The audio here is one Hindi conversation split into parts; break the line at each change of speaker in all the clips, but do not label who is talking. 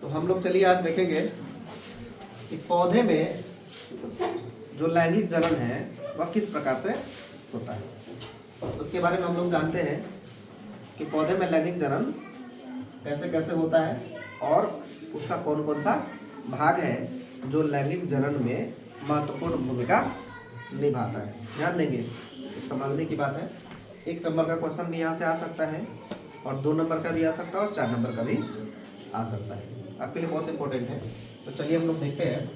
तो हम लोग चलिए आज देखेंगे कि पौधे में जो लैंगिक जनन है वह किस प्रकार से होता है। उसके बारे में हम लोग जानते हैं कि पौधे में लैंगिक जनन कैसे कैसे होता है और उसका कौन कौन सा भाग है जो लैंगिक जनन में महत्वपूर्ण भूमिका निभाता है। ध्यान देंगे, समझने की बात है। 1 नंबर का क्वेश्चन भी यहाँ से आ सकता है और 2 नंबर का भी आ सकता है और 4 नंबर का भी आ सकता है। आपके लिए बहुत इंपॉर्टेंट है। तो चलिए हम लोग देखते हैं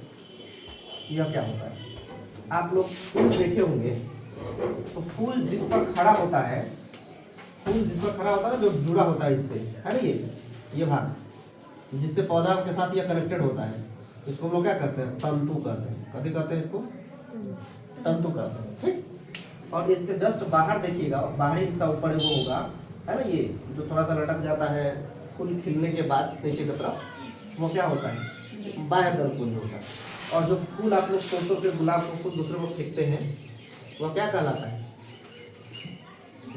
यह क्या होता है। आप लोग फूल देखे होंगे तो फूल जिस पर खड़ा होता है, फूल जिस पर खड़ा होता है जो जुड़ा होता है इससे, है ना, ये भाग जिससे पौधा के साथ यह कनेक्टेड होता है, इसको हम लोग क्या कहते हैं? तंतु कहते हैं। कभी कहते हैं इसको तंतु कहते हैं। ठीक। और इसके जस्ट बाहर देखिएगा, बाहरी हिस्सा ऊपर वो होगा, है ना, ये जो थोड़ा सा लटक जाता है फूल खिलने के बाद नीचे की तरफ, वो क्या होता है? बाह्य दल पुंज होता है। और जो फूल आप लोग तोड़ के गुलाब को फूल दूसरे को फेंकते हैं वह क्या कहलाता है?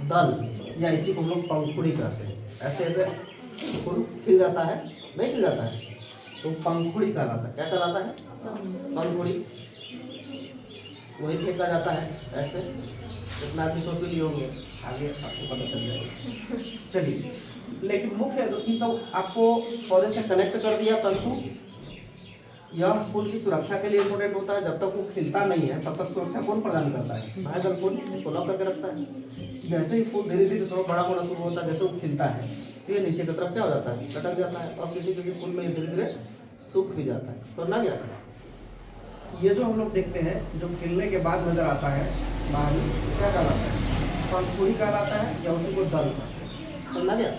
दल, या इसी को हम लोग पंखुड़ी कहते हैं। ऐसे ऐसे फूल खिल जाता है, नहीं खिल जाता है तो पंखुड़ी कहलाता है। क्या कहलाता है? पंखुड़ी। वही फेंका जाता है ऐसे। इतना आदमी सोच लिए होंगे, आगे आपको पता चल जाएगा। चलिए, लेकिन मुख्य तो आपको पौधे से कनेक्ट कर दिया तंतु। यह फूल की सुरक्षा के लिए इम्पोर्टेंट होता है। जब तक वो खिलता नहीं है तब तक सुरक्षा कौन प्रदान करता है? बाह्य दल फूल उसको लॉक करके रखता है। जैसे ही फूल धीरे धीरे थोड़ा बड़ा होना शुरू होता है, जैसे वो खिलता है तो ये नीचे की तरफ क्या हो जाता है? लटक जाता है। और किसी किसी फूल में धीरे धीरे सूख भी जाता है। समझना गया? ये जो हम लोग देखते हैं जो खिलने के बाद नजर आता है बाहरी, क्या कहलाता है? पंखुड़ी कहलाता है, या उसी को दल कहते हैं। समझना गया?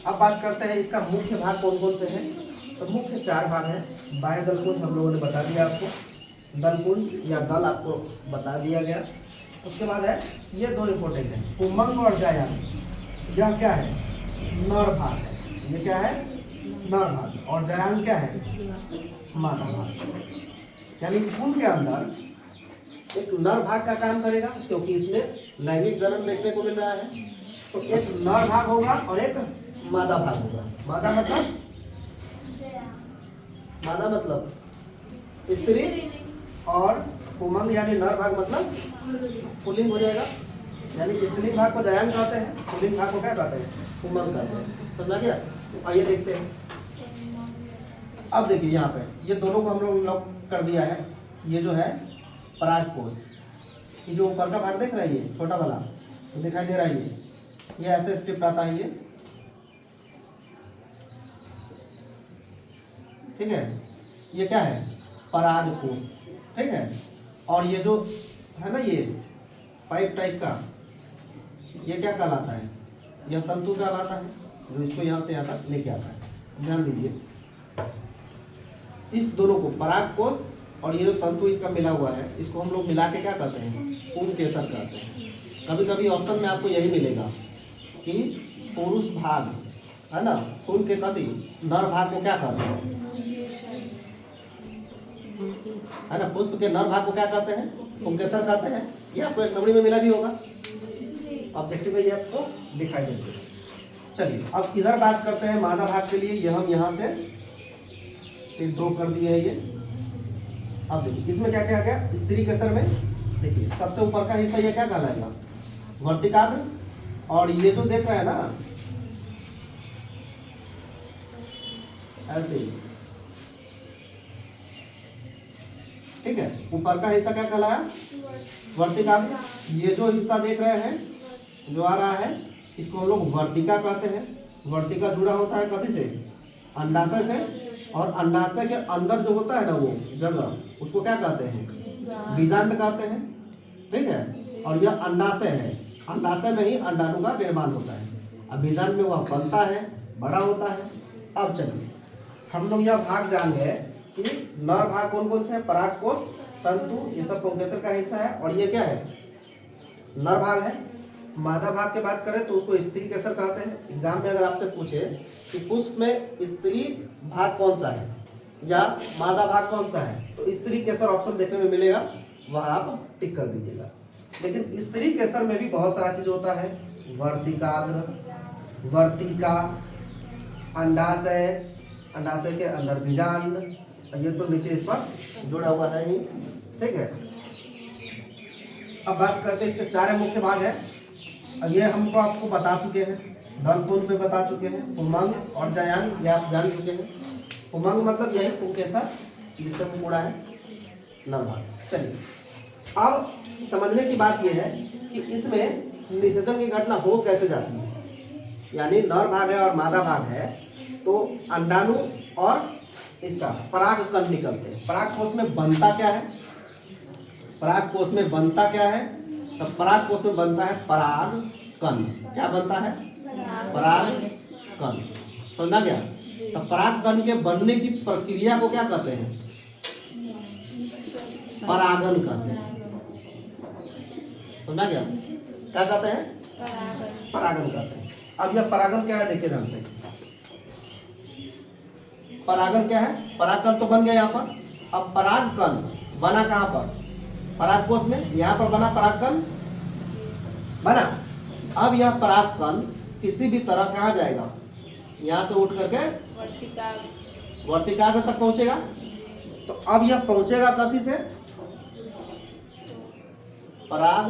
अब बात करते हैं इसका मुख्य भाग कौन कौन से हैं। तो मुख्य 4 भाग हैं। बाह्य दलपुंज हम लोगों ने बता दिया आपको, दलपुंज या दल आपको बता दिया गया। उसके बाद है ये 2 इंपॉर्टेंट है, पुंमंग और जायांग। यह क्या है? नर भाग है। ये क्या है? नर भाग। और जायांग क्या है? मादा भाग। यानी फूल के अंदर एक नर भाग का काम करेगा, क्योंकि इसमें लैंगिक जनन देखने को मिल रहा है। तो एक नर भाग होगा और एक मादा भाग होगा। मादा मतलब स्त्री, और पुंमंग यानी नर भाग मतलब पुल्लिंग हो जाएगा। यानी स्त्रीलिंग भाग को जायांग कहते हैं, पुल्लिंग भाग को क्या कहते हैं? पुंमंग कहते हैं। समझा गया? तो आइए देखते हैं। अब देखिए यहाँ पे ये दोनों को हम लोग लॉक कर दिया है। ये जो है परागकोश, ये जो ऊपर का भाग देख रहा है, ये छोटा वाला तो दिखाई दे रहा है, ये ऐसे स्ट्रिप आता है, ये ठीक है। ये क्या है? परागकोश। ठीक है। और ये जो है ना, ये पाइप टाइप का, ये क्या कहलाता है? यह तंतु कहलाता है, जो इसको यहाँ से यहाँ तक लेके आता है। ध्यान दीजिए, इस दोनों को, परागकोश और ये जो तंतु इसका मिला हुआ है, इसको हम लोग मिला के क्या कहते हैं? पुंकेसर कहते हैं। कभी कभी ऑप्शन में आपको यही मिलेगा कि पुरुष भाग, है ना, फूल के कति नर भाग को क्या कहते हैं? है ना, पुष्प के नर भाग को क्या कहते हैं? पुंकेसर कहते हैं। ये आपको एक नंबरी में मिला भी होगा, ऑब्जेक्टिव में ये आपको दिखाई देंगे। चलिए, अब इधर बात करते हैं मादा भाग के लिए। ये हम यहाँ से एक ड्रॉ कर दिए है ये। अब देखिए इसमें क्या क्या गया? स्त्री केसर में देखिए सबसे ऊपर का हिस्सा ये क्या कहलाएगा? वर्तिकाग्र। और ये जो देख रहे हैं ना, ऐसे ही, ठीक है, ऊपर का हिस्सा क्या कहलाया? वर्तिकाग्र। ये जो हिस्सा देख रहे हैं जो आ रहा है, इसको हम लोग वर्तिका कहते हैं। वर्तिका जुड़ा होता है कथी से? अंडाशय से। और अंडाशय के अंदर जो होता है ना वो जगह, उसको क्या कहते हैं? बीजांड कहते हैं। ठीक है। और यह अंडाशय है, अंडाशय में ही अंडाणु का निर्माण होता है। अब बीजांड में वह बनता है, बड़ा होता है। अब चलिए हम लोग यह भाग जान गए कि नर भाग कौन कौन से हैं? परागकोश, तंतु, ये सब पुंकेसर का हिस्सा है। और ये क्या है? नर भाग है। मादा भाग की बात करें तो उसको स्त्री केसर कहते हैं। एग्जाम में अगर आपसे पूछे कि पुष्प में स्त्री भाग कौन सा है या मादा भाग कौन सा है, तो स्त्री केसर ऑप्शन देखने में मिलेगा, वह आप टिक कर दीजिएगा। लेकिन स्त्री केसर में भी बहुत सारा चीज होता है। वर्तिकाग्र, वर्तिका, अंडाशय, अंडाशय के अंदर बीजांड, ये तो नीचे इस पर जुड़ा हुआ है ही, ठीक है। अब बात करते हैं, इसके 4 मुख्य भाग है। अब ये हमको आपको बता चुके हैं, दल पुंज पे बता चुके हैं, पुमंग और जयांग ये आप जान चुके हैं। पुमंग मतलब यही पुंकेसर जिससे मुड़ा है नरभाग। चलिए अब समझने की बात यह है कि इसमें निषेचन की घटना हो कैसे जाती है। यानी नर भाग है और मादा भाग है, तो अंडाणु और इसका पराग कण निकलते हैं। पराग कोष में बनता क्या है? पराग कोष में बनता क्या है? तो पराग कोष में बनता है पराग कण। क्या बनता है? पराग कण। समझा गया? तो पराग कण के बनने की प्रक्रिया को क्या कहते हैं? परागन कहते हैं। समझा गया? क्या कहते हैं? परागन कहते हैं। अब यह परागन क्या है देखिए ध्यान से। परागन क्या है? परागकण तो बन गया यहाँ पर। अब परागकण बना कहाँ पर? पराग कोष में। यहाँ पर बना परागकण बना। अब यह परागकण किसी भी तरह कहाँ जाएगा? यहाँ से उठ करके वर्तिकाग्र तक पहुंचेगा। तो अब यह पहुंचेगा कथी से? पराग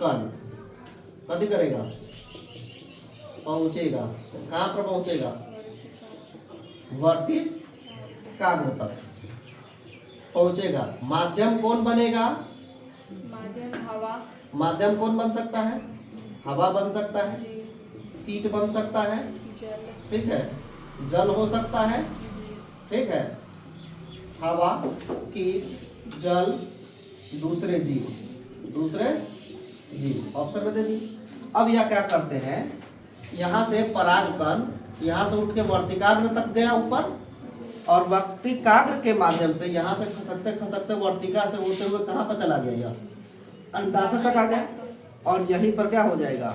कण कथी करेगा? पहुंचेगा। कहाँ पर पहुंचेगा? वर्तिकाग्र तक पहुंचेगा। माध्यम कौन बनेगा?
माध्यम हवा।
माध्यम कौन बन सकता है? हवा बन सकता है, कीट बन सकता है,
जल।
ठीक है, जल हो सकता है, ठीक है, हवा, कीट, जल, दूसरे जीव ऑप्शन में दे दी। अब यह क्या करते हैं? यहाँ से परागकण यहाँ से उठ के वर्तिकाग्र तक गया ऊपर, और वर्तिकाग्र के माध्यम से यहाँ से खसकते वर्तिका से उड़ते हुए कहाँ पर चला गया? यह अंडाशय तक आ गया, और यहीं पर क्या हो जाएगा?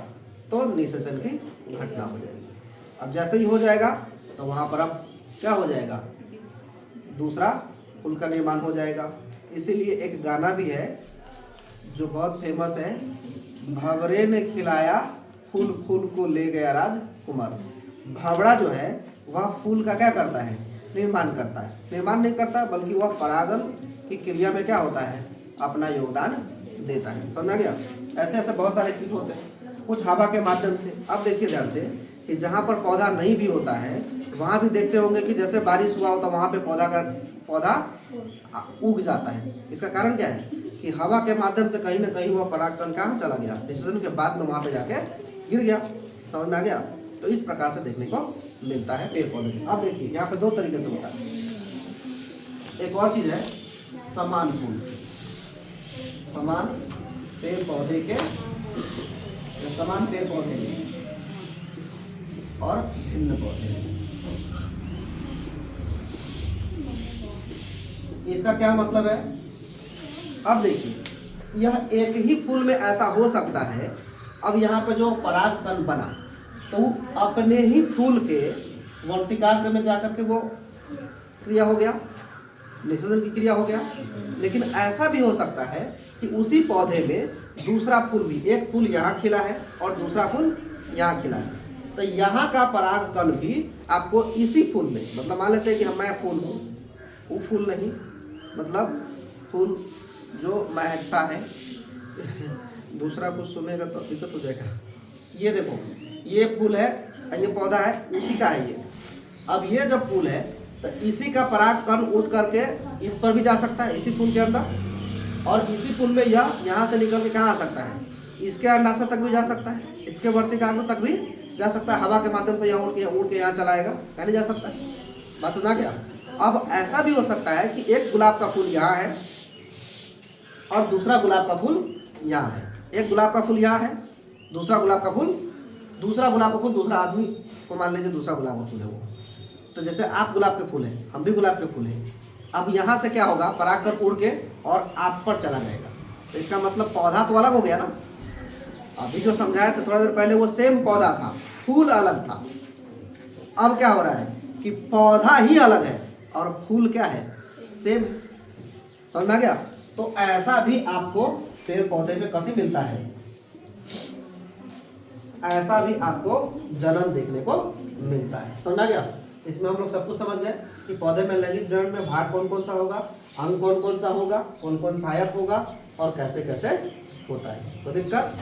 तो निषेचन की घटना हो जाएगी। अब जैसे ही हो जाएगा तो वहाँ पर अब क्या हो जाएगा? दूसरा फूल का निर्माण हो जाएगा। इसीलिए एक गाना भी है जो बहुत फेमस है, भंवरे ने खिलाया फूल फूल को ले गया राजकुमार। भंवरा जो है वह फूल का क्या करता है? निर्माण करता है। निर्माण नहीं करता बल्कि वह परागन की क्रिया में क्या होता है? अपना योगदान देता है। समझ गया? ऐसे ऐसे बहुत सारे कीट होते हैं, कुछ हवा के माध्यम से। अब देखिए ध्यान से कि जहाँ पर पौधा नहीं भी होता है वहाँ भी देखते होंगे कि जैसे बारिश हुआ हो तो वहाँ पे पौधा उग जाता है। इसका कारण क्या है? कि हवा के माध्यम से कहीं ना कहीं वह परागकण कहाँ चला गया? निषेचन के बाद में वहाँ पे जाके गिर गया। समझ में आ गया? तो इस प्रकार से देखने को मिलता है पेड़ पौधे में। अब देखिए यहाँ पे 2 तरीके से होता है। एक और चीज है समान फूल। समान पेड़ पौधे के, समान पेड़ पौधे और भिन्न पौधे। इसका क्या मतलब है? अब देखिए यह एक ही फूल में ऐसा हो सकता है। अब यहाँ पे जो परागकण बना तो अपने ही फूल के वर्तिकाग्र में जाकर के वो क्रिया हो गया, निषेचन की क्रिया हो गया। लेकिन ऐसा भी हो सकता है कि उसी पौधे में दूसरा फूल भी, एक फूल यहाँ खिला है और दूसरा फूल यहाँ खिला है, तो यहाँ का परागकण भी आपको इसी फूल में, मतलब मान लेते हैं कि मैं फूल हूँ, वो फूल नहीं, मतलब फूल जो महकता है दूसरा कुछ सुनेगा तो दिक्कत हो जाएगा। ये देखो ये फूल है, ये पौधा है, उसी का है ये। अब ये जब फूल है तो इसी का परागकण उठ करके इस पर भी जा सकता है, इसी फूल के अंदर, और इसी फूल में यह यहाँ से निकल के कहाँ आ सकता है? इसके अंडाशय तक भी जा सकता है, इसके वर्तिकाग्र तक भी जा सकता है। हवा के माध्यम से यहाँ उड़ के यहाँ चलाएगा, क्या नहीं जा सकता है? बात सुना क्या? अब ऐसा भी हो सकता है कि एक गुलाब का फूल यहाँ है और दूसरा गुलाब का फूल यहाँ है। एक गुलाब का फूल यहाँ है, दूसरा गुलाब का फूल दूसरा आदमी को मान लीजिए दूसरा गुलाब का फूल है वो। तो जैसे आप गुलाब के फूल हैं, हम भी गुलाब के फूल हैं। अब यहाँ से क्या होगा? परागकण उड़ के और आप पर चला जाएगा। तो इसका मतलब पौधा तो अलग हो गया ना। अभी जो समझाया था थोड़ा देर पहले वो सेम पौधा था, फूल अलग था। अब क्या हो रहा है कि पौधा ही अलग है और फूल क्या है? सेम। समझ में आ गया? तो ऐसा भी आपको पेड़ पौधे में कभी मिलता है, ऐसा भी आपको जनन देखने को मिलता है। समझ आ गया? इसमें हम लोग सब कुछ समझ गए कि पौधे में लैंगिक जनन में भाग कौन कौन सा होगा, अंग कौन कौन सा होगा, कौन कौन सहायक होगा और कैसे कैसे होता है। तो दिक्कत